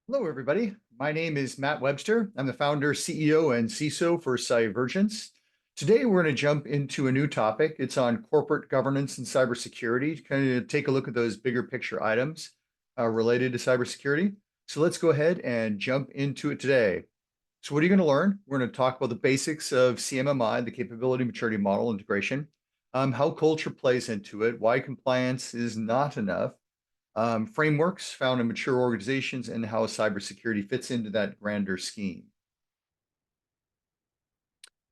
Hello, everybody. My name is Matt Webster. I'm the founder, CEO, and CISO for Cyvergence. Today, we're going to jump into a new topic. It's on corporate governance and cybersecurity, to kind of take a look at those bigger picture items related to cybersecurity. So let's go ahead and jump into it today. So what are you going to learn? We're going to talk about the basics of CMMI, the Capability Maturity Model Integration, how culture plays into it, why compliance is not enough, frameworks found in mature organizations, and how cybersecurity fits into that grander scheme.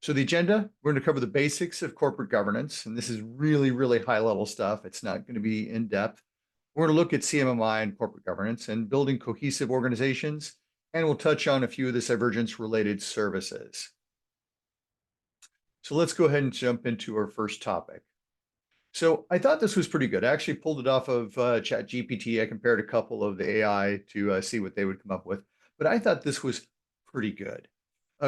So the agenda, we're going to cover the basics of corporate governance, and this is really, really high level stuff. It's not going to be in depth. We're going to look at CMMI and corporate governance and building cohesive organizations, and we'll touch on a few of the Cybergence related services. So let's go ahead and jump into our first topic. So I thought this was pretty good. I actually pulled it off of ChatGPT. I compared a couple of the AI to see what they would come up with, but I thought this was pretty good.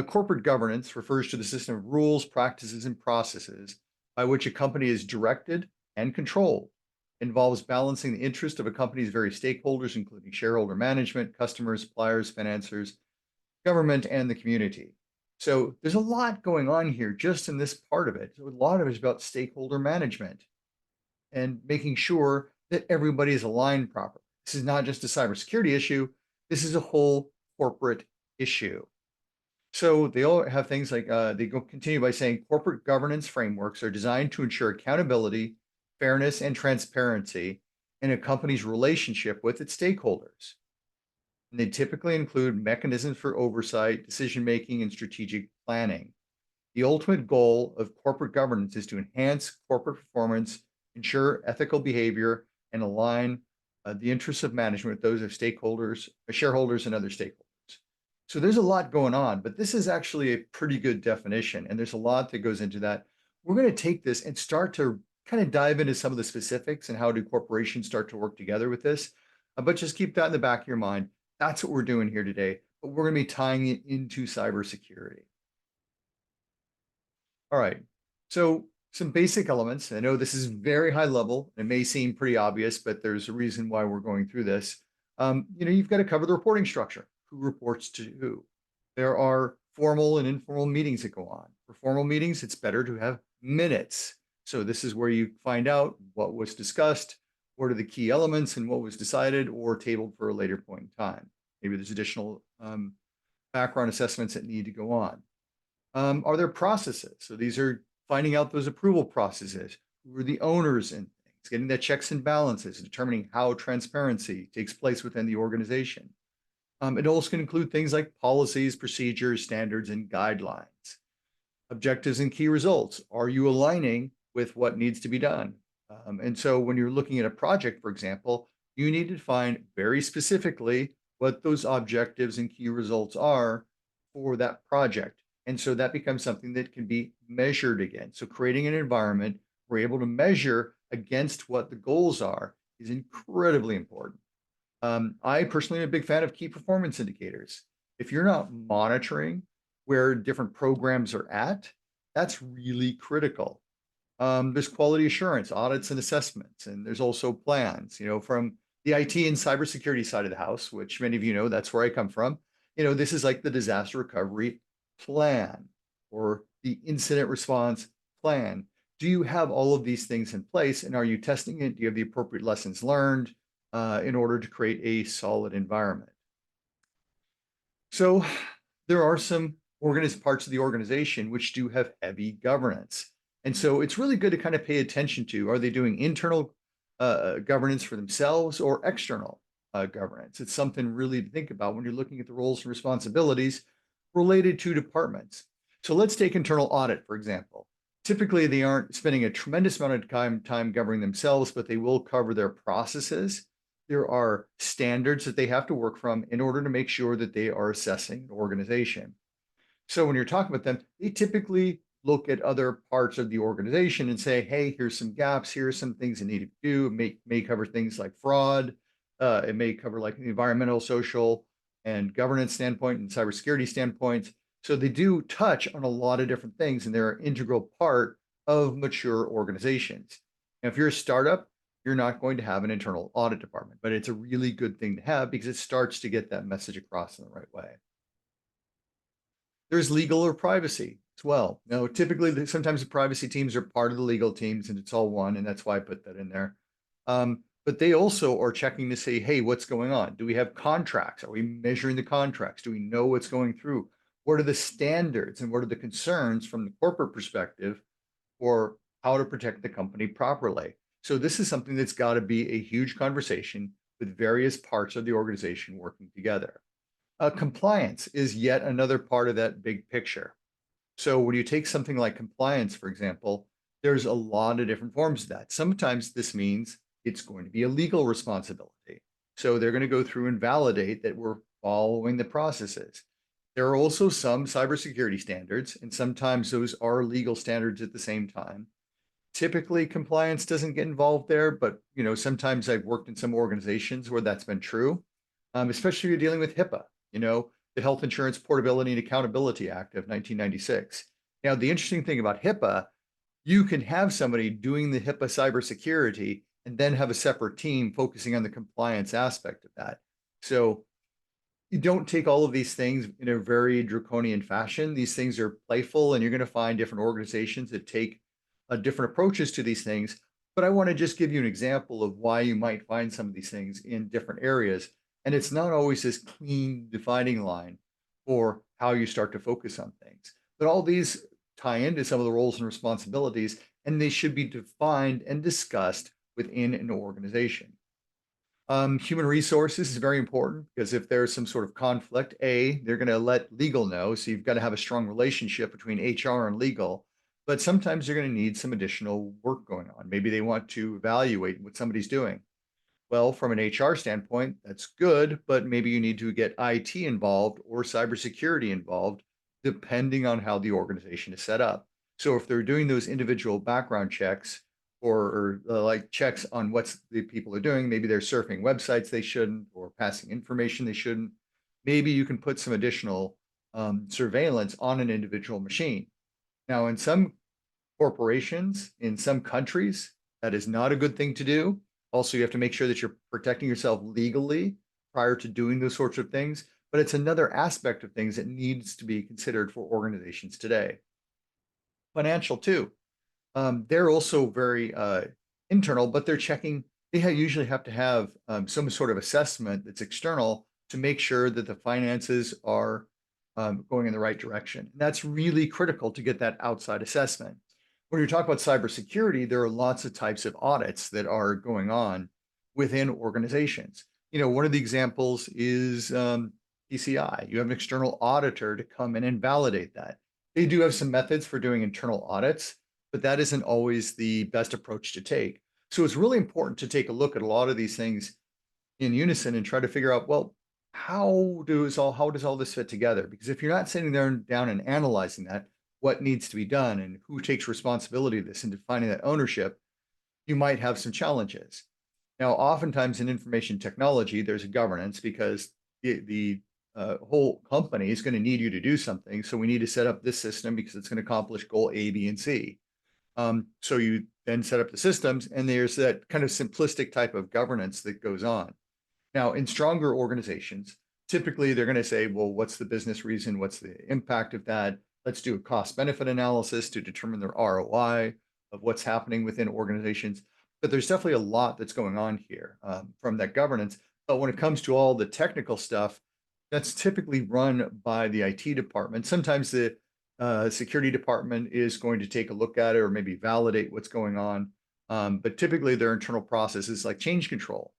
Corporate governance refers to the system of rules, practices, and processes by which a company is directed and controlled. It involves balancing the interest of a company's various stakeholders, including shareholder management, customers, suppliers, financiers, government, and the community. So there's a lot going on here just in this part of it. So a lot of it is about stakeholder management and making sure that everybody is aligned properly. This is not just a cybersecurity issue. This is a whole corporate issue. So they all have things like they go continue by saying corporate governance frameworks are designed to ensure accountability, fairness, and transparency in a company's relationship with its stakeholders. And they typically include mechanisms for oversight, decision making, and strategic planning. The ultimate goal of corporate governance is to enhance corporate performance, ensure ethical behavior, and align the interests of management with those of stakeholders, shareholders, and other stakeholders. So there's a lot going on, but this is actually a pretty good definition, and there's a lot that goes into that. We're going to take this and start to kind of dive into some of the specifics and how do corporations start to work together with this. But just keep that in the back of your mind. That's what we're doing here today, but we're going to be tying it into cybersecurity. All right. So some basic elements. I know this is very high level. It may seem pretty obvious, but there's a reason why we're going through this. You've got to cover the reporting structure. Who reports to who? There are formal and informal meetings that go on. For formal meetings, it's better to have minutes. So this is where you find out what was discussed, what are the key elements, and what was decided or tabled for a later point in time. Maybe there's additional background assessments that need to go on. Are there processes? So these are finding out those approval processes, who are the owners and things, getting the checks and balances, determining how transparency takes place within the organization. It also can include things like policies, procedures, standards, and guidelines. Objectives and key results. Are you aligning with what needs to be done? And so when you're looking at a project, for example, you need to define very specifically what those objectives and key results are for that project. And so that becomes something that can be measured again. So creating an environment we're able to measure against what the goals are is incredibly important. I personally am a big fan of key performance indicators. If you're not monitoring where different programs are at, that's really critical. There's quality assurance, audits and assessments, and there's also plans, from the IT and cybersecurity side of the house, which many of you know, that's where I come from. This is like the disaster recovery plan or the incident response plan. Do you have all of these things in place, and are you testing it? Do you have the appropriate lessons learned in order to create a solid environment? So there are some parts of the organization which do have heavy governance. And so it's really good to kind of pay attention to, are they doing internal governance for themselves or external governance? It's something really to think about when you're looking at the roles and responsibilities related to departments. So let's take internal audit, for example. Typically, they aren't spending a tremendous amount of time governing themselves, but they will cover their processes. There are standards that they have to work from in order to make sure that they are assessing an organization. So when you're talking about them, they typically look at other parts of the organization and say, hey, here's some gaps, here's some things that need to do. It may cover things like fraud. It may cover like the environmental, social, and governance standpoint and cybersecurity standpoints. So they do touch on a lot of different things, and they're an integral part of mature organizations. Now, if you're a startup, you're not going to have an internal audit department, but it's a really good thing to have because it starts to get that message across in the right way. There's legal or privacy as well. Now, typically, sometimes the privacy teams are part of the legal teams, and it's all one, and that's why I put that in there. But they also are checking to say, hey, what's going on? Do we have contracts? Are we measuring the contracts? Do we know what's going through? What are the standards and what are the concerns from the corporate perspective for how to protect the company properly? So this is something that's got to be a huge conversation with various parts of the organization working together. Compliance is yet another part of that big picture. So when you take something like compliance, for example, there's a lot of different forms of that. Sometimes this means it's going to be a legal responsibility. So they're going to go through and validate that we're following the processes. There are also some cybersecurity standards, and sometimes those are legal standards at the same time. Typically, compliance doesn't get involved there, but sometimes I've worked in some organizations where that's been true, especially if you're dealing with HIPAA, the Health Insurance Portability and Accountability Act of 1996. Now, the interesting thing about HIPAA, you can have somebody doing the HIPAA cybersecurity and then have a separate team focusing on the compliance aspect of that. So you don't take all of these things in a very draconian fashion. These things are playful, and you're going to find different organizations that take different approaches to these things. But I want to just give you an example of why you might find some of these things in different areas. And it's not always this clean defining line for how you start to focus on things. But all these tie into some of the roles and responsibilities, and they should be defined and discussed within an organization. Human resources is very important because if there's some sort of conflict, they're going to let legal know. So you've got to have a strong relationship between HR and legal. But sometimes you're going to need some additional work going on. Maybe they want to evaluate what somebody's doing. Well, from an HR standpoint, that's good, but maybe you need to get IT involved or cybersecurity involved, depending on how the organization is set up. So if they're doing those individual background checks or like checks on what the people are doing, maybe they're surfing websites they shouldn't or passing information they shouldn't. Maybe you can put some additional surveillance on an individual machine. Now, in some corporations, in some countries, that is not a good thing to do. Also, you have to make sure that you're protecting yourself legally prior to doing those sorts of things. But it's another aspect of things that needs to be considered for organizations today. Financial, too. They're also very internal, but they're checking. They usually have to have some sort of assessment that's external to make sure that the finances are going in the right direction. And that's really critical to get that outside assessment. When you're talking about cybersecurity, there are lots of types of audits that are going on within organizations. One of the examples is PCI. You have an external auditor to come in and validate that. They do have some methods for doing internal audits, but that isn't always the best approach to take. So it's really important to take a look at a lot of these things in unison and try to figure out, well, how does all this fit together? Because if you're not sitting there down and analyzing that, what needs to be done and who takes responsibility of this and defining that ownership, you might have some challenges. Now, oftentimes in information technology, there's a governance because the whole company is going to need you to do something. So we need to set up this system because it's going to accomplish goal A, B, and C. So you then set up the systems, and there's that kind of simplistic type of governance that goes on. Now, in stronger organizations, typically they're going to say, well, what's the business reason? What's the impact of that? Let's do a cost benefit analysis to determine the ROI of what's happening within organizations. But there's definitely a lot that's going on here from that governance. But when it comes to all the technical stuff, that's typically run by the IT department. Sometimes the security department is going to take a look at it or maybe validate what's going on. But typically their internal processes like change control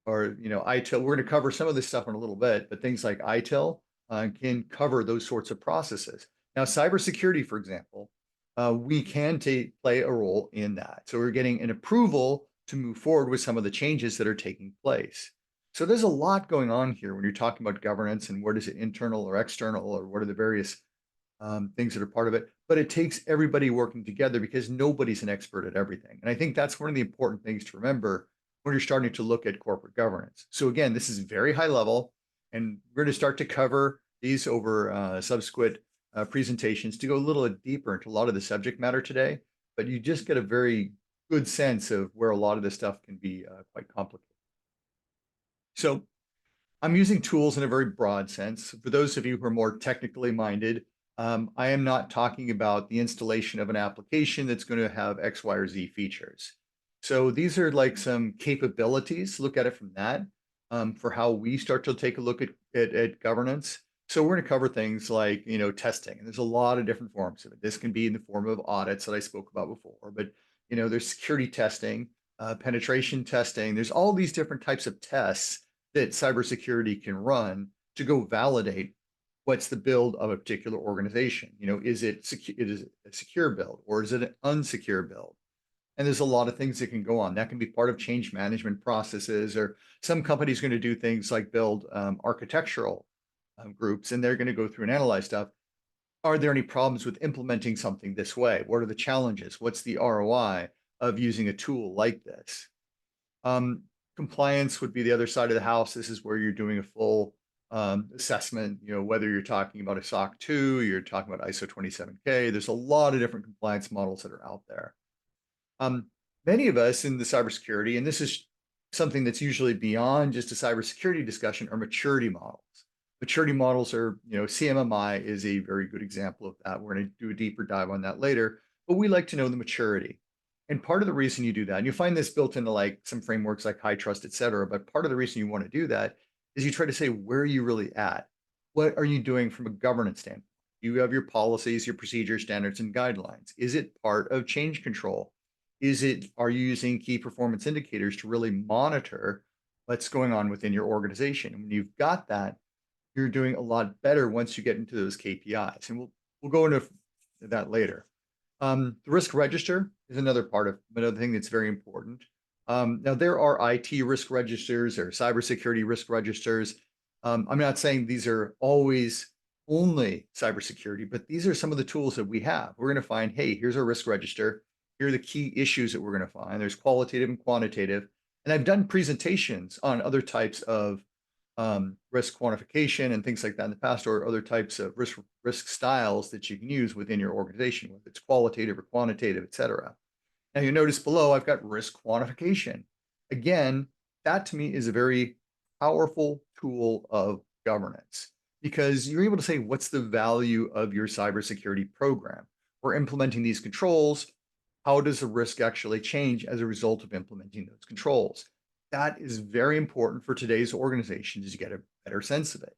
or ITIL. We're going to cover some of this stuff in a little bit, but things like ITIL can cover those sorts of processes. Now, cybersecurity, for example, we can play a role in that. So we're getting an approval to move forward with some of the changes that are taking place. So there's a lot going on here when you're talking about governance and what is it internal or external or what are the various things that are part of it. But it takes everybody working together because nobody's an expert at everything. And I think that's one of the important things to remember when you're starting to look at corporate governance. So again, this is very high level, and we're going to start to cover these over subsequent presentations to go a little deeper into a lot of the subject matter today. But you just get a very good sense of where a lot of this stuff can be quite complicated. So I'm using tools in a very broad sense. For those of you who are more technically minded, I am not talking about the installation of an application that's going to have X, Y, or Z features. So these are like some capabilities. Look at it from that for how we start to take a look at governance. So we're going to cover things like, testing. And there's a lot of different forms of it. This can be in the form of audits that I spoke about before, but there's security testing, penetration testing. There's all these different types of tests that cybersecurity can run to go validate what's the build of a particular organization. Is it a secure build or is it an unsecure build? And there's a lot of things that can go on. That can be part of change management processes, or some companies going to do things like build architectural groups, and they're going to go through and analyze stuff. Are there any problems with implementing something this way? What are the challenges? What's the ROI of using a tool like this? Um, Compliance would be the other side of the house. This is where you're doing a full assessment, whether you're talking about a SOC 2, you're talking about ISO 27K. There's a lot of different compliance models that are out there. Um, Many of us in the cybersecurity, and this is something that's usually beyond just a cybersecurity discussion, are maturity models. Maturity models are, CMMI is a very good example of that. We're going to do a deeper dive on that later, but we like to know the maturity. And part of the reason you do that, and you find this built into like some frameworks like high trust, et cetera, but part of the reason you want to do that is you try to say, where are you really at? What are you doing from a governance standpoint? You have your policies, your procedures, standards, and guidelines. Is it part of change control? Are you using key performance indicators to really monitor what's going on within your organization? And when you've got that, you're doing a lot better once you get into those KPIs. And we'll go into that later. The risk register is another thing that's very important. Now there are IT risk registers or cybersecurity risk registers. I'm not saying these are always only cybersecurity, but these are some of the tools that we have. We're going to find, hey, here's our risk register. Here are the key issues that we're going to find. There's qualitative and quantitative. And I've done presentations on other types of risk quantification and things like that in the past, or other types of risk styles that you can use within your organization, whether it's qualitative or quantitative, et cetera. Now you notice below, I've got risk quantification. Again, that to me is a very powerful tool of governance because you're able to say, what's the value of your cybersecurity program? We're implementing these controls. How does the risk actually change as a result of implementing those controls? That is very important for today's organizations to get a better sense of it,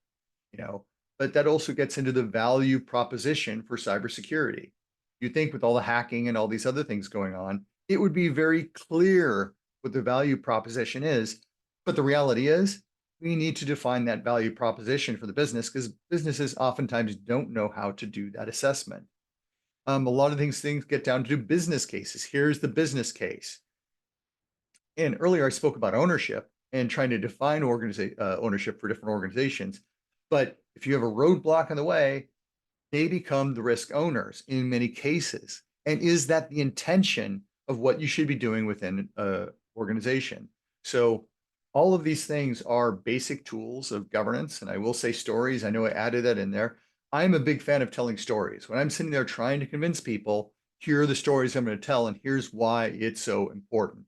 but that also gets into the value proposition for cybersecurity. You think with all the hacking and all these other things going on, it would be very clear what the value proposition is. But the reality is we need to define that value proposition for the business because businesses oftentimes don't know how to do that assessment. A lot of things get down to business cases. Here's the business case. And earlier I spoke about ownership and trying to define ownership for different organizations. But if you have a roadblock in the way, they become the risk owners in many cases. And is that the intention of what you should be doing within an organization? So all of these things are basic tools of governance. And I will say stories. I know I added that in there. I'm a big fan of telling stories. When I'm sitting there trying to convince people, here are the stories I'm going to tell, and here's why it's so important.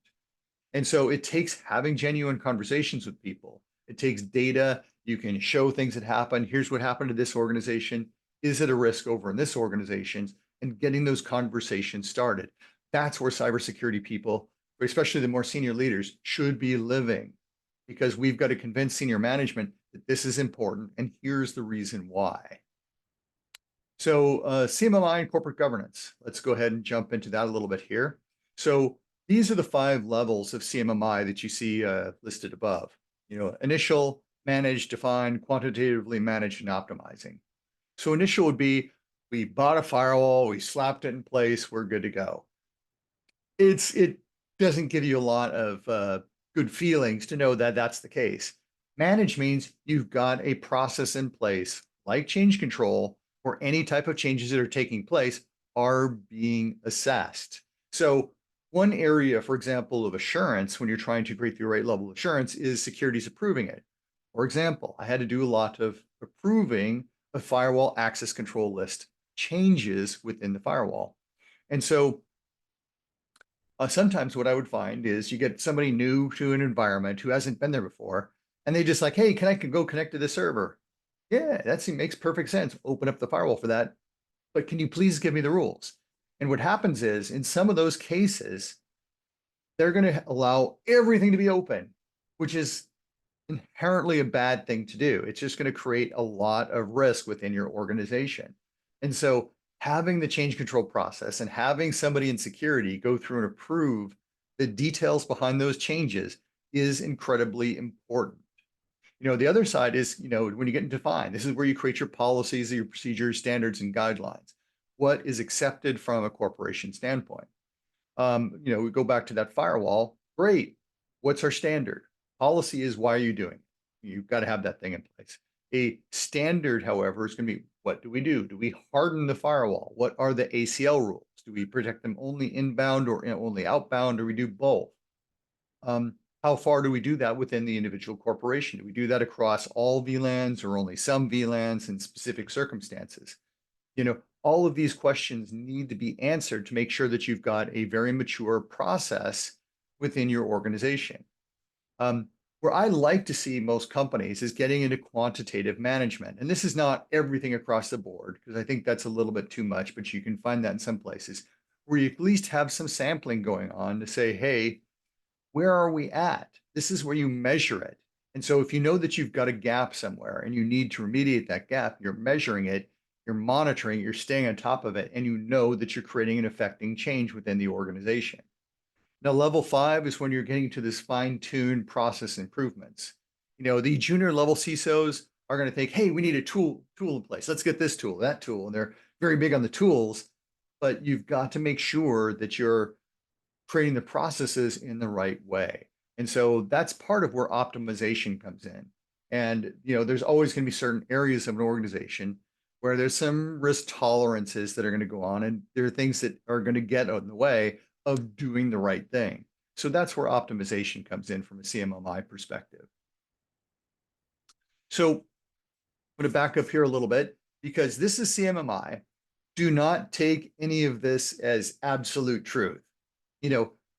And so it takes having genuine conversations with people. It takes data. You can show things that happen. Here's what happened to this organization. Is it a risk over in this organization? And getting those conversations started. That's where cybersecurity people, especially the more senior leaders, should be living because we've got to convince senior management that this is important and here's the reason why. So CMMI and corporate governance. Let's go ahead and jump into that a little bit here. So these are the 5 levels of CMMI that you see listed above. Initial, manage, define, quantitatively manage, and optimizing. So initial would be, we bought a firewall, we slapped it in place, we're good to go. It doesn't give you a lot of good feelings to know that that's the case. Manage means you've got a process in place, like change control, where any type of changes that are taking place are being assessed. So one area, for example, of assurance, when you're trying to create the right level of assurance, is security's approving it. For example, I had to do a lot of approving of firewall access control list changes within the firewall. And so Sometimes what I would find is you get somebody new to an environment who hasn't been there before, and they just like, hey, can go connect to the server? Yeah, makes perfect sense. Open up the firewall for that. But can you please give me the rules? And what happens is in some of those cases, they're going to allow everything to be open, which is inherently a bad thing to do. It's just going to create a lot of risk within your organization. And so having the change control process and having somebody in security go through and approve the details behind those changes is incredibly important. The other side is, when you get into define, this is where you create your policies, your procedures, standards, and guidelines. What is accepted from a corporation standpoint? We go back to that firewall. Great. What's our standard? Policy is why are you doing it? You've got to have that thing in place. A standard, however, is going to be what do we do? Do we harden the firewall? What are the ACL rules? Do we protect them only inbound or only outbound, or we do both? How far do we do that within the individual corporation? Do we do that across all VLANs or only some VLANs in specific circumstances? All of these questions need to be answered to make sure that you've got a very mature process within your organization. Where I like to see most companies is getting into quantitative management. And this is not everything across the board, because I think that's a little bit too much, but you can find that in some places where you at least have some sampling going on to say, hey, where are we at? This is where you measure it. And so if you know that you've got a gap somewhere and you need to remediate that gap, you're measuring it, you're monitoring, you're staying on top of it, and you know that you're creating and affecting change within the organization. Now, level 5 is when you're getting to this fine-tuned process improvements. The junior level CISOs are going to think, hey, we need a tool in place. Let's get this tool, that tool. And they're very big on the tools, but you've got to make sure that you're creating the processes in the right way. And so that's part of where optimization comes in. And there's always going to be certain areas of an organization where there's some risk tolerances that are going to go on, and there are things that are going to get in the way of doing the right thing. So that's where optimization comes in from a CMMI perspective. So I'm going to back up here a little bit because this is CMMI. Do not take any of this as absolute truth.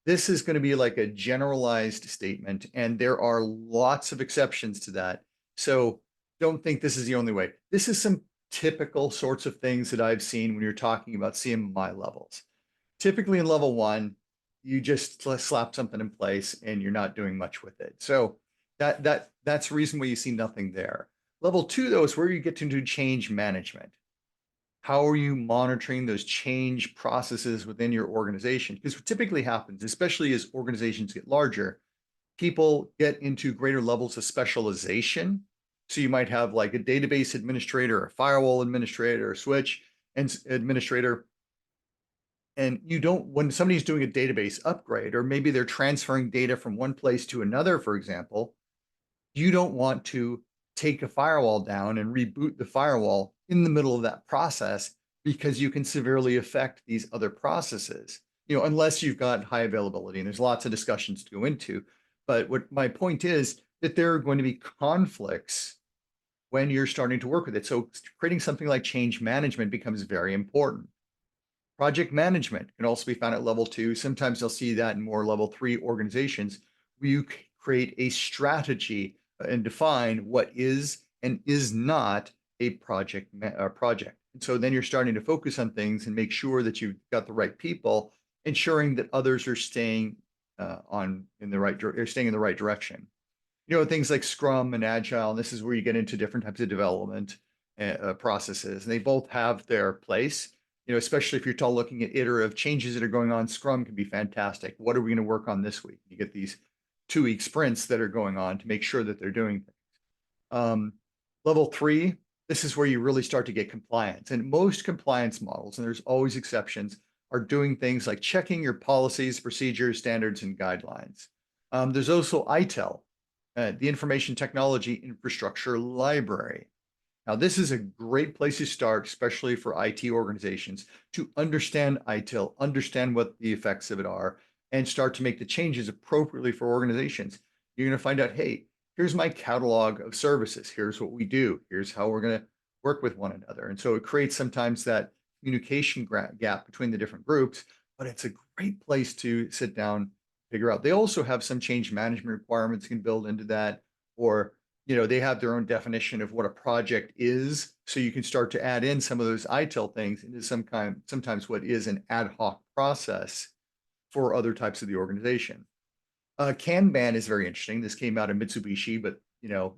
This is going to be like a generalized statement, and there are lots of exceptions to that. So don't think this is the only way. This is some typical sorts of things that I've seen when you're talking about CMMI levels. Typically in level 1, you just slap something in place and you're not doing much with it. So that's the reason why you see nothing there. Level 2, though, is where you get to do change management. How are you monitoring those change processes within your organization? Because what typically happens, especially as organizations get larger, people get into greater levels of specialization. So you might have like a database administrator, a firewall administrator, a switch administrator. And when somebody's doing a database upgrade, or maybe they're transferring data from one place to another, for example, you don't want to take a firewall down and reboot the firewall in the middle of that process, because you can severely affect these other processes, unless you've got high availability. And there's lots of discussions to go into. But what my point is that there are going to be conflicts when you're starting to work with it. So creating something like change management becomes very important. Project management can also be found at level 2. Sometimes you'll see that in more level 3 organizations where you create a strategy and define what is and is not a project. And so then you're starting to focus on things and make sure that you've got the right people, ensuring that others are staying staying in the right direction. Things like Scrum and Agile, and this is where you get into different types of development processes, and they both have their place. Especially if you're looking at iterative changes that are going on, Scrum can be fantastic. What are we going to work on this week? You get these 2-week sprints that are going on to make sure that they're doing things. Level 3, this is where you really start to get compliance. And most compliance models, and there's always exceptions, are doing things like checking your policies, procedures, standards, and guidelines. There's also ITIL, the Information Technology Infrastructure Library. Now, this is a great place to start, especially for IT organizations, to understand ITIL, understand what the effects of it are, and start to make the changes appropriately for organizations. You're going to find out, hey, here's my catalog of services. Here's what we do. Here's how we're going to work with one another. And so it creates sometimes that communication gap between the different groups, but it's a great place to sit down, figure out. They also have some change management requirements you can build into that, or they have their own definition of what a project is, so you can start to add in some of those ITIL things into sometimes what is an ad hoc process for other types of the organization. Kanban is very interesting. This came out of Mitsubishi, but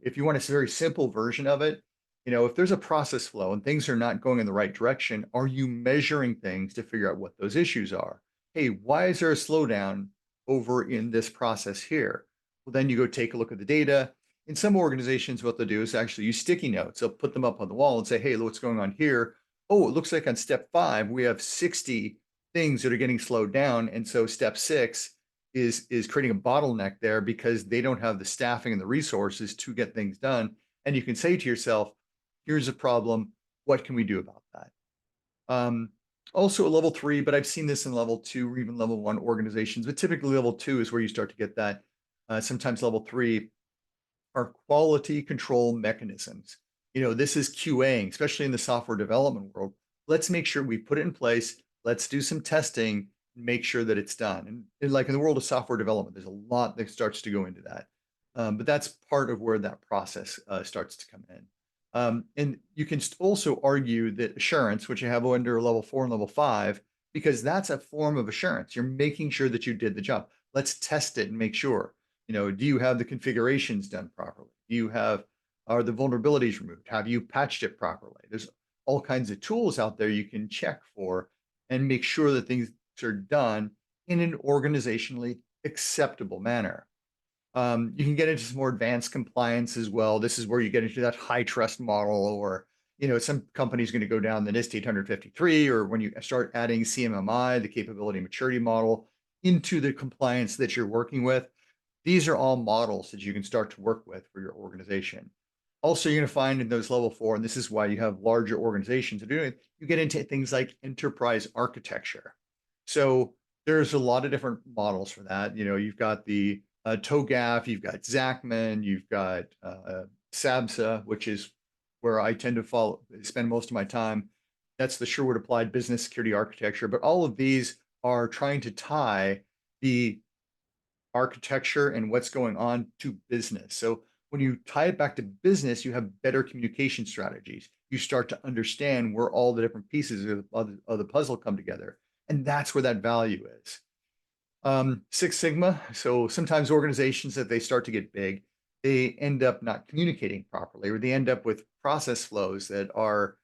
if you want a very simple version of it, if there's a process flow and things are not going in the right direction, are you measuring things to figure out what those issues are? Hey, why is there a slowdown over in this process here? Well, then you go take a look at the data. In some organizations, what they'll do is actually use sticky notes. They'll put them up on the wall and say, hey, look what's going on here. Oh, it looks like on step 5, we have 60 things that are getting slowed down. And so step 6 is creating a bottleneck there because they don't have the staffing and the resources to get things done. And you can say to yourself, here's a problem. What can we do about that? Also a level 3, but I've seen this in level 2 or even level 1 organizations, but typically level 2 is where you start to get that. Sometimes level 3 are quality control mechanisms. This is QAing, especially in the software development world. Let's make sure we put it in place. Let's do some testing, make sure that it's done. And like in the world of software development, there's a lot that starts to go into that. But that's part of where that process starts to come in. And you can also argue that assurance, which you have under level 4 and level 5, because that's a form of assurance. You're making sure that you did the job. Let's test it and make sure. Do you have the configurations done properly? Are the vulnerabilities removed? Have you patched it properly? There's all kinds of tools out there you can check for and make sure that things are done in an organizationally acceptable manner. You can get into some more advanced compliance as well. This is where you get into that high trust model, or some companies going to go down the NIST 853, or when you start adding CMMI, the capability maturity model, into the compliance that you're working with. These are all models that you can start to work with for your organization. Also, you're going to find in those level 4, and this is why you have larger organizations that are doing it, you get into things like enterprise architecture. So there's a lot of different models for that. You've got the TOGAF, you've got Zachman, you've got SABSA, which is where I tend to spend most of my time. That's the Sherwood Applied Business Security Architecture. But all of these are trying to tie the architecture and what's going on to business. So when you tie it back to business, you have better communication strategies. You start to understand where all the different pieces of the puzzle come together. And that's where that value is. Six Sigma. So sometimes organizations, that they start to get big, they end up not communicating properly, or they end up with process flows that are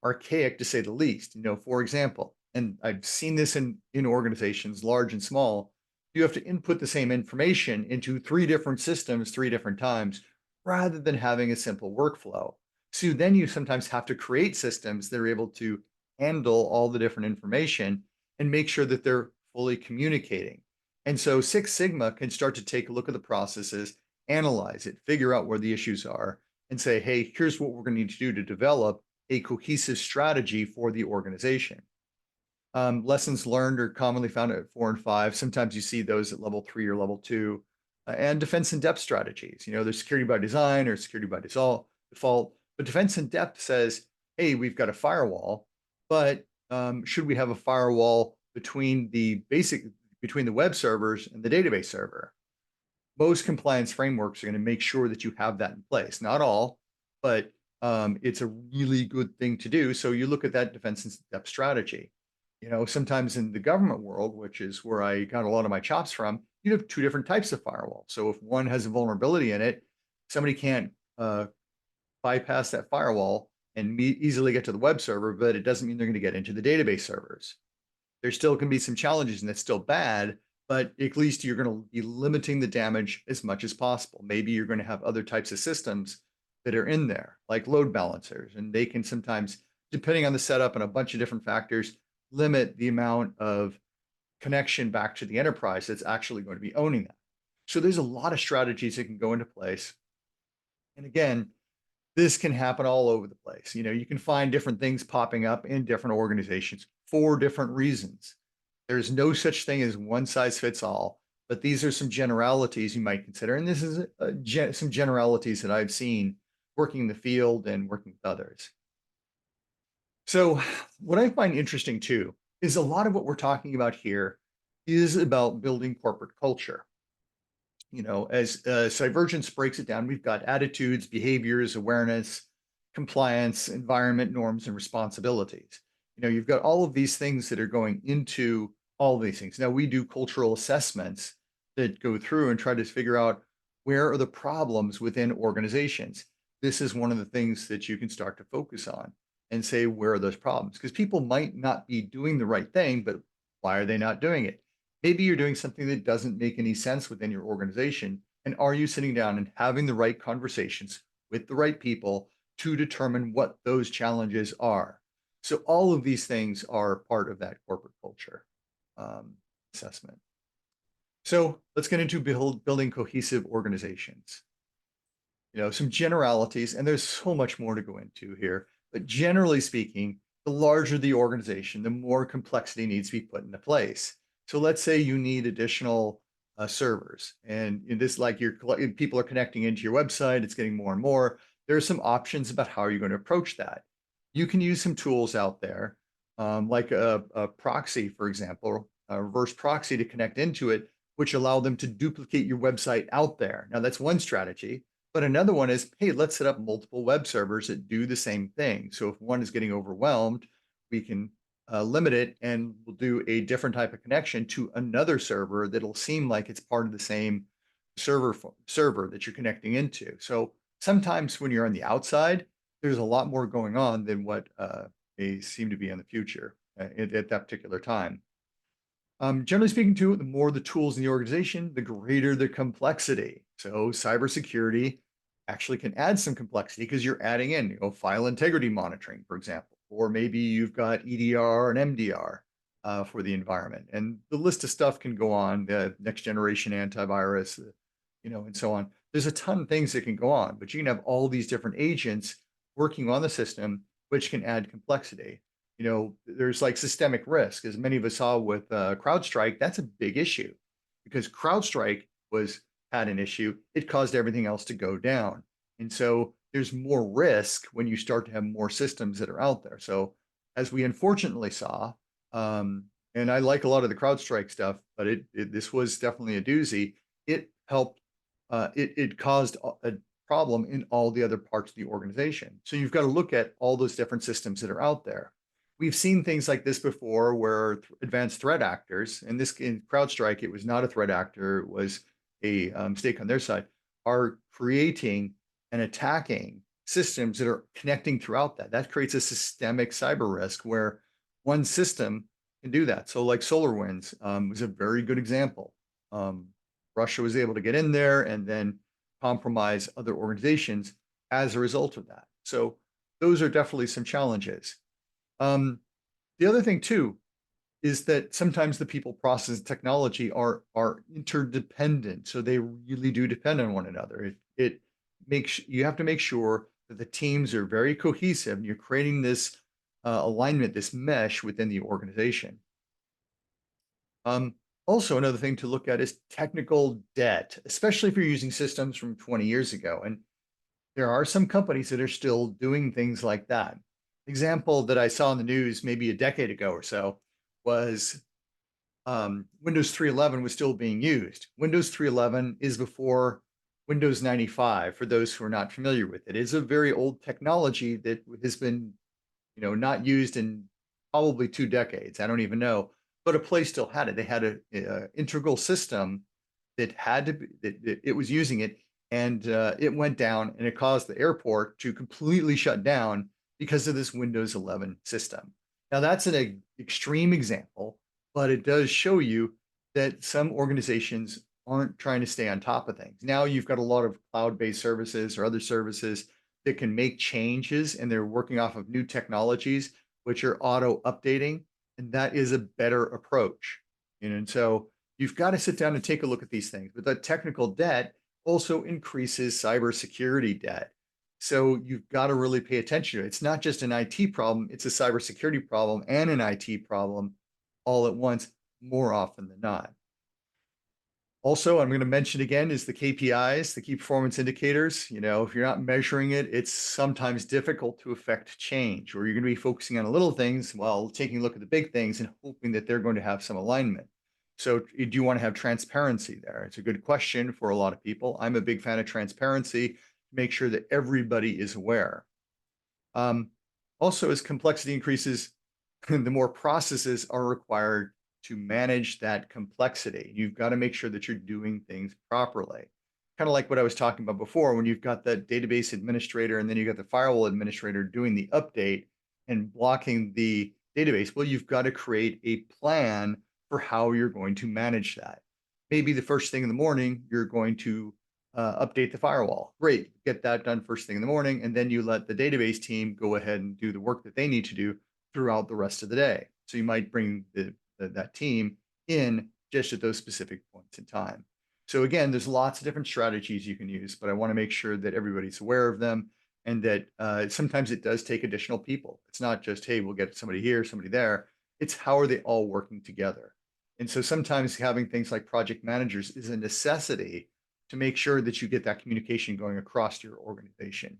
archaic, to say the least. For example, and I've seen this in organizations, large and small, you have to input the same information into 3 different systems 3 different times rather than having a simple workflow. So then you sometimes have to create systems that are able to handle all the different information and make sure that they're fully communicating. And so Six Sigma can start to take a look at the processes, analyze it, figure out where the issues are, and say, hey, here's what we're going to need to do to develop a cohesive strategy for the organization. Lessons learned are commonly found at 4 and 5. Sometimes you see those at level 3 or level 2. And defense in depth strategies. There's security by design or security by default. But defense in depth says, hey, we've got a firewall, but should we have a firewall between the web servers and the database server? Most compliance frameworks are going to make sure that you have that in place. Not all, but it's a really good thing to do. So you look at that defense in depth strategy. Sometimes in the government world, which is where I got a lot of my chops from, you have 2 different types of firewall. So if one has a vulnerability in it, somebody can't bypass that firewall and easily get to the web server, but it doesn't mean they're going to get into the database servers. There still can be some challenges, and that's still bad, but at least you're going to be limiting the damage as much as possible. Maybe you're going to have other types of systems that are in there, like load balancers, and they can sometimes, depending on the setup and a bunch of different factors, limit the amount of connection back to the enterprise that's actually going to be owning that. So there's a lot of strategies that can go into place. And again, this can happen all over the place. You can find different things popping up in different organizations for different reasons. There's no such thing as one size fits all, but these are some generalities you might consider. And this is some generalities that I've seen working in the field and working with others. So what I find interesting too is a lot of what we're talking about here is about building corporate culture. As Divergence breaks it down, we've got attitudes, behaviors, awareness, compliance, environment, norms, and responsibilities. You've got all of these things that are going into all of these things. Now, we do cultural assessments that go through and try to figure out where are the problems within organizations. This is one of the things that you can start to focus on and say, where are those problems? Because people might not be doing the right thing, but why are they not doing it? Maybe you're doing something that doesn't make any sense within your organization. And are you sitting down and having the right conversations with the right people to determine what those challenges are? So all of these things are part of that corporate culture um, assessment. So let's get into building cohesive organizations. Some generalities, and there's so much more to go into here, but generally speaking, the larger the organization, the more complexity needs to be put into place. So let's say you need additional servers, and in this, like people are connecting into your website, it's getting more and more. There are some options about how you're going to approach that. You can use some tools out there, like a proxy, for example, a reverse proxy to connect into it, which allow them to duplicate your website out there. Now, that's one strategy. But another one is, hey, let's set up multiple web servers that do the same thing. So if one is getting overwhelmed, we can limit it and we'll do a different type of connection to another server that'll seem like it's part of the same server that you're connecting into. So sometimes when you're on the outside, there's a lot more going on than what may seem to be in the future at that particular time. Generally speaking, too, the more the tools in the organization, the greater the complexity. So cybersecurity actually can add some complexity because you're adding in, file integrity monitoring, for example, or maybe you've got EDR and MDR for the environment, and the list of stuff can go on. The next generation antivirus, and so on. There's a ton of things that can go on, but you can have all these different agents working on the system, which can add complexity. There's like systemic risk, as many of us saw with CrowdStrike. That's a big issue because CrowdStrike had an issue. It caused everything else to go down. And so there's more risk when you start to have more systems that are out there. So as we unfortunately saw, and I like a lot of the CrowdStrike stuff, but this was definitely a doozy. It helped, it caused a problem in all the other parts of the organization. So you've got to look at all those different systems that are out there. We've seen things like this before where advanced threat actors, and this in CrowdStrike, it was not a threat actor, it was a mistake on their side, are creating and attacking systems that are connecting throughout that. That creates a systemic cyber risk where one system can do that. So like SolarWinds was a very good example. Russia was able to get in there and then compromise other organizations as a result of that. So those are definitely some challenges. The other thing too is that sometimes the people, process, and technology are interdependent, so they really do depend on one another. It makes you have to make sure that the teams are very cohesive, and you're creating this alignment, this mesh within the organization. Also, another thing to look at is technical debt, especially if you're using systems from 20 years ago. And there are some companies that are still doing things like that. Example that I saw in the news maybe a decade ago or so was Windows 3.11 was still being used. Windows 3.11 is before Windows 95, for those who are not familiar with it. It's a very old technology that has been, not used in probably 2 decades. I don't even know, but a place still had it. They had a integral system that had to be, that it was using it, and it went down, and it caused the airport to completely shut down because of this Windows 11 system. Now, that's an extreme example, but it does show you that some organizations aren't trying to stay on top of things. Now you've got a lot of cloud-based services or other services that can make changes, and they're working off of new technologies, which are auto updating, and that is a better approach. And so you've got to sit down and take a look at these things. But the technical debt also increases cybersecurity debt. So you've got to really pay attention to it. It's not just an IT problem, it's a cybersecurity problem and an IT problem all at once, more often than not. Also, I'm going to mention again is the KPIs, the key performance indicators. If you're not measuring it, it's sometimes difficult to affect change, or you're going to be focusing on the little things while taking a look at the big things and hoping that they're going to have some alignment. So, do you want to have transparency there? It's a good question for a lot of people. I'm a big fan of transparency to make sure that everybody is aware. Um, Also, as complexity increases, the more processes are required to manage that complexity. You've got to make sure that you're doing things properly. Kind of like what I was talking about before, when you've got the database administrator and then you got the firewall administrator doing the update and blocking the database. Well, you've got to create a plan for how you're going to manage that. Maybe the first thing in the morning, you're going to update the firewall. Great, get that done first thing in the morning, and then you let the database team go ahead and do the work that they need to do throughout the rest of the day. So you might bring that team in just at those specific points in time. So again, there's lots of different strategies you can use, but I want to make sure that everybody's aware of them and that sometimes it does take additional people. It's not just, hey, we'll get somebody here, somebody there. It's how are they all working together? And so sometimes having things like project managers is a necessity to make sure that you get that communication going across your organization.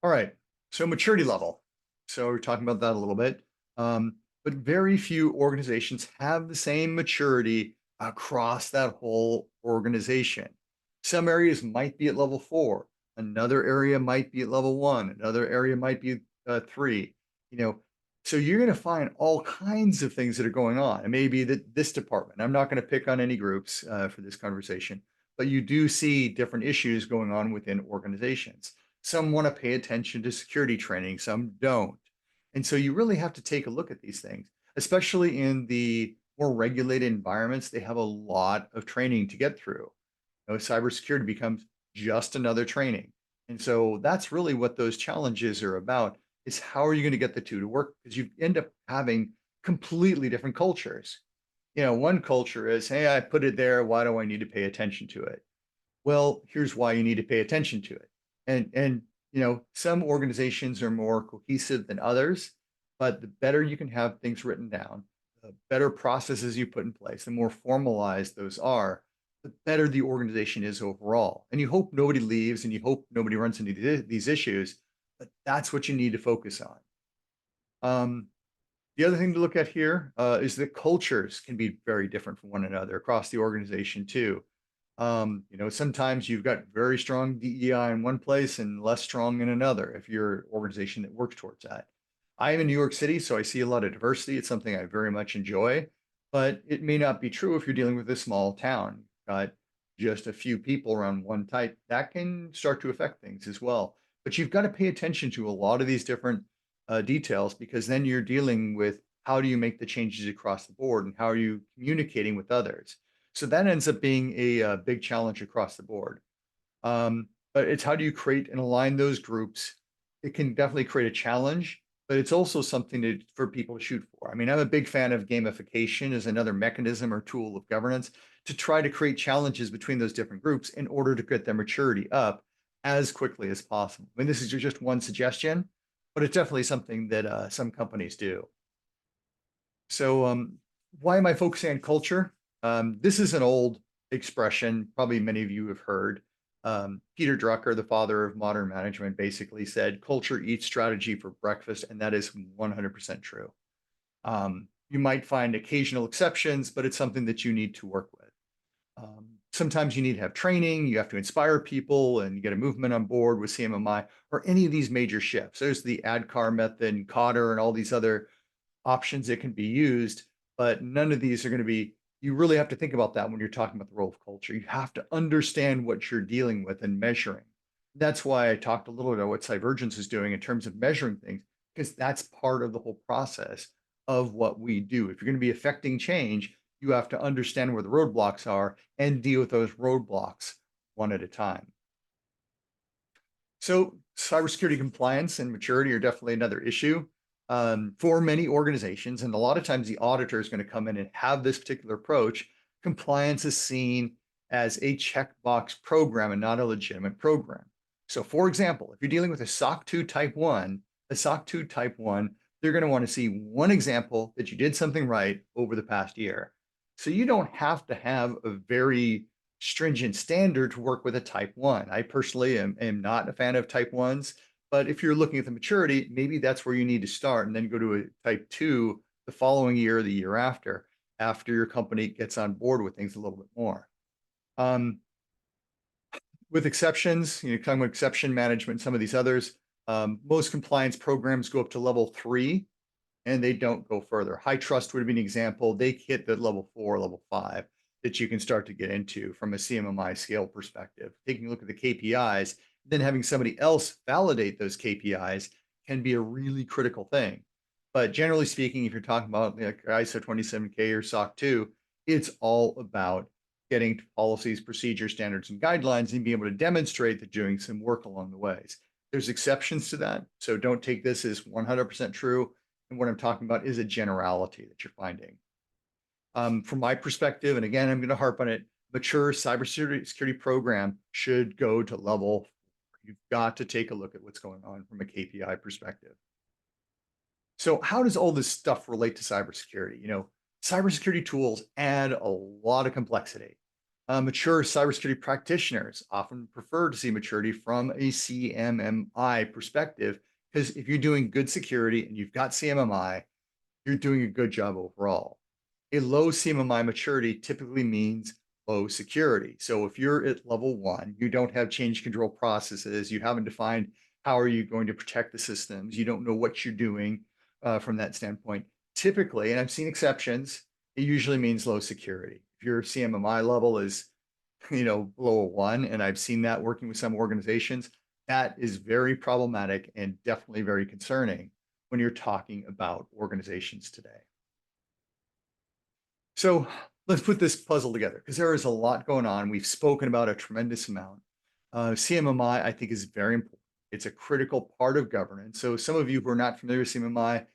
All right. So maturity level. So we're talking about that a little bit. But very few organizations have the same maturity across that whole organization. Some areas might be at level 4, another area might be at level 1, another area might be 3. You know, so you're going to find all kinds of things that are going on. And maybe that this department. I'm not going to pick on any groups for this conversation, but you do see different issues going on within organizations. Some want to pay attention to security training, some don't. And so you really have to take a look at these things, especially in the more regulated environments. They have a lot of training to get through. Cybersecurity becomes just another training. And so that's really what those challenges are about is how are you going to get the two to work? Because you end up having completely different cultures. One culture is, hey, I put it there. Why do I need to pay attention to it? Well, here's why you need to pay attention to it. And some organizations are more cohesive than others, but the better you can have things written down, the better processes you put in place, the more formalized those are, the better the organization is overall. And you hope nobody leaves and you hope nobody runs into these issues, but that's what you need to focus on. Um, the other thing to look at here is that cultures can be very different from one another across the organization too. Sometimes you've got very strong DEI in one place and less strong in another if you're an organization that works towards that. I am in New York City, so I see a lot of diversity. It's something I very much enjoy, but it may not be true if you're dealing with a small town. Got just a few people around one type. That can start to affect things as well. But you've got to pay attention to a lot of these different details because then you're dealing with how do you make the changes across the board and how are you communicating with others. So that ends up being a big challenge across the board. But it's how do you create and align those groups? It can definitely create a challenge, but it's also something for people to shoot for. I mean, I'm a big fan of gamification as another mechanism or tool of governance to try to create challenges between those different groups in order to get their maturity up as quickly as possible. I mean, this is just one suggestion, but it's definitely something that some companies do. So, why am I focusing on culture? This is an old expression, probably many of you have heard. Peter Drucker, the father of modern management, basically said, culture eats strategy for breakfast, and that is 100% true. You might find occasional exceptions, but it's something that you need to work with. Sometimes you need to have training, you have to inspire people and get a movement on board with CMMI or any of these major shifts. There's the ADKAR method, and Cotter, and all these other options that can be used, but none of these are going to be, you really have to think about that when you're talking about the role of culture. You have to understand what you're dealing with and measuring. That's why I talked a little bit about what Cyvergence is doing in terms of measuring things, because that's part of the whole process of what we do. If you're going to be affecting change, you have to understand where the roadblocks are and deal with those roadblocks one at a time. So cybersecurity compliance and maturity are definitely another issue for many organizations. And a lot of times the auditor is going to come in and have this particular approach. Compliance is seen as a checkbox program and not a legitimate program. So for example, if you're dealing with a SOC 2 type 1, a SOC 2 type 1, they're going to want to see one example that you did something right over the past year. So you don't have to have a very stringent standard to work with a type 1. I personally am not a fan of type 1s, but if you're looking at the maturity, maybe that's where you need to start and then go to a type 2 the following year or the year after your company gets on board with things a little bit more. With exceptions, talking about exception management, some of these others, most compliance programs go up to level 3 and they don't go further. High trust would be an example. They hit the level 4, level 5 that you can start to get into from a CMMI scale perspective. Taking a look at the KPIs, then having somebody else validate those KPIs can be a really critical thing. But generally speaking, if you're talking about like ISO 27K or SOC 2, it's all about getting to policies, procedures, standards, and guidelines and being able to demonstrate that doing some work along the ways. There's exceptions to that. So don't take this as 100% true. And what I'm talking about is a generality that you're finding. From my perspective, and again, I'm going to harp on it, mature cybersecurity program should go to level. You've got to take a look at what's going on from a KPI perspective. So how does all this stuff relate to cybersecurity? Cybersecurity tools add a lot of complexity. Mature cybersecurity practitioners often prefer to see maturity from a CMMI perspective, because if you're doing good security and you've got CMMI, you're doing a good job overall. A low CMMI maturity typically means low security. So if you're at level 1, you don't have change control processes, you haven't defined how are you going to protect the systems, you don't know what you're doing from that standpoint. Typically, and I've seen exceptions, it usually means low security. If your CMMI level is below a 1, and I've seen that working with some organizations, that is very problematic and definitely very concerning when you're talking about organizations today. So let's put this puzzle together, because there is a lot going on. We've spoken about a tremendous amount. CMMI, I think, is very important. It's a critical part of governance. So some of you who are not familiar with CMMI,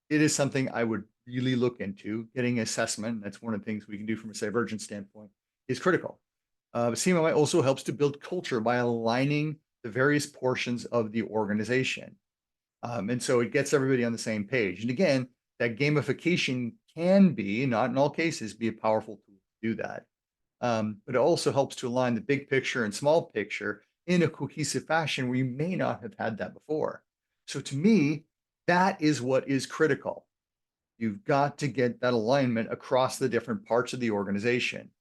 it is something I would really look into. Getting assessment, that's one of the things we can do from a Cybergent standpoint, is critical. CMMI also helps to build culture by aligning the various portions of the organization. And so it gets everybody on the same page. And again, that gamification can be, not in all cases, be a powerful tool to do that. But it also helps to align the big picture and small picture in a cohesive fashion where you may not have had that before. So to me, that is what is critical. You've got to get that alignment across the different parts of the organization.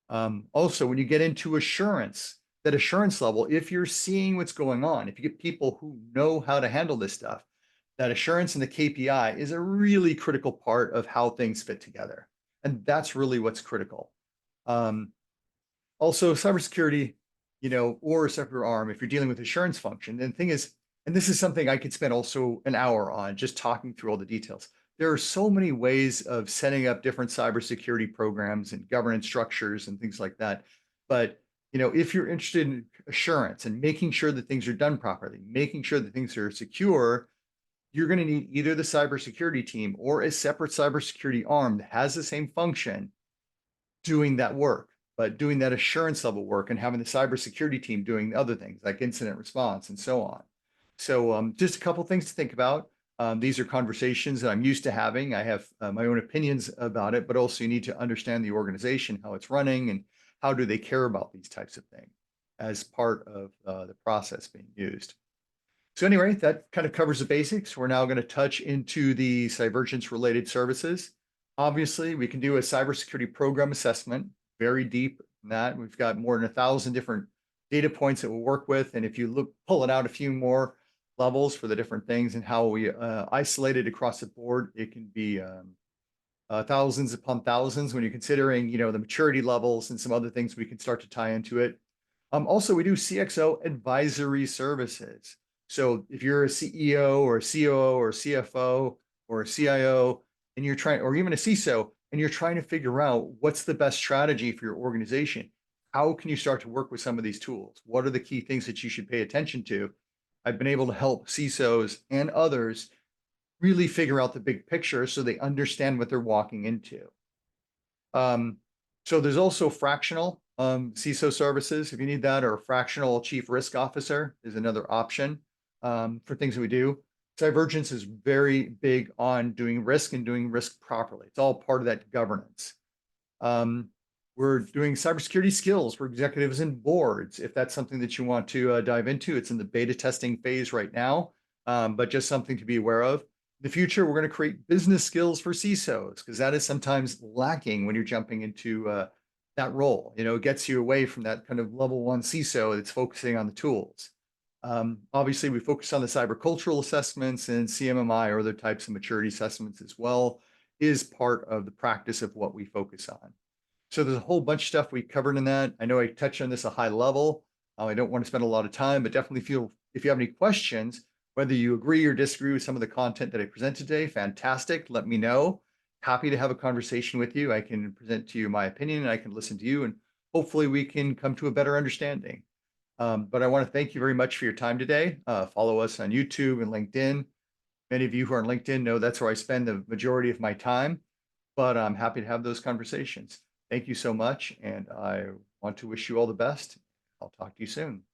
Also, when you get into assurance, that assurance level, if you're seeing what's going on, if you get people who know how to handle this stuff, that assurance and the KPI is a really critical part of how things fit together. And that's really what's critical. Also, cybersecurity, or a separate arm, if you're dealing with assurance function, and the thing is, and this is something I could spend also an hour on just talking through all the details. There are so many ways of setting up different cybersecurity programs and governance structures and things like that. But if you're interested in assurance and making sure that things are done properly, making sure that things are secure, you're going to need either the cybersecurity team or a separate cybersecurity arm that has the same function doing that work, but doing that assurance level work and having the cybersecurity team doing other things like incident response and so on. So just a couple things to think about. These are conversations that I'm used to having. I have my own opinions about it, but also you need to understand the organization, how it's running, and how do they care about these types of things as part of the process being used. So anyway, that kind of covers the basics. We're now going to touch into the Cybergence related services. Obviously, we can do a cybersecurity program assessment, very deep in that. We've got more than 1,000 different data points that we'll work with. And if you pull it out a few more levels for the different things and how we isolate it across the board, it can be thousands upon thousands when you're considering, the maturity levels and some other things we can start to tie into it. Also, we do CXO advisory services. So if you're a CEO or a COO or a CFO or a CIO, and you're trying, or even a CISO, and you're trying to figure out what's the best strategy for your organization, how can you start to work with some of these tools? What are the key things that you should pay attention to? I've been able to help CISOs and others really figure out the big picture so they understand what they're walking into. So there's also fractional CISO services if you need that, or a fractional chief risk officer is another option for things that we do. Divergence is very big on doing risk and doing risk properly. It's all part of that governance. Um, we're doing cybersecurity skills for executives and boards. If that's something that you want to dive into, it's in the beta testing phase right now, but just something to be aware of. In the future, we're going to create business skills for CISOs because that is sometimes lacking when you're jumping into that role. It gets you away from that kind of level one CISO that's focusing on the tools. Obviously, we focus on the cyber cultural assessments, and CMMI or other types of maturity assessments as well is part of the practice of what we focus on. So there's a whole bunch of stuff we covered in that. I know I touched on this a high level. I don't want to spend a lot of time, but definitely feel if you have any questions, whether you agree or disagree with some of the content that I presented today, fantastic. Let me know. Happy to have a conversation with you. I can present to you my opinion and I can listen to you, and hopefully we can come to a better understanding. But I want to thank you very much for your time today. Follow us on YouTube and LinkedIn. Many of you who are on LinkedIn know that's where I spend the majority of my time, but I'm happy to have those conversations. Thank you so much, and I want to wish you all the best. I'll talk to you soon.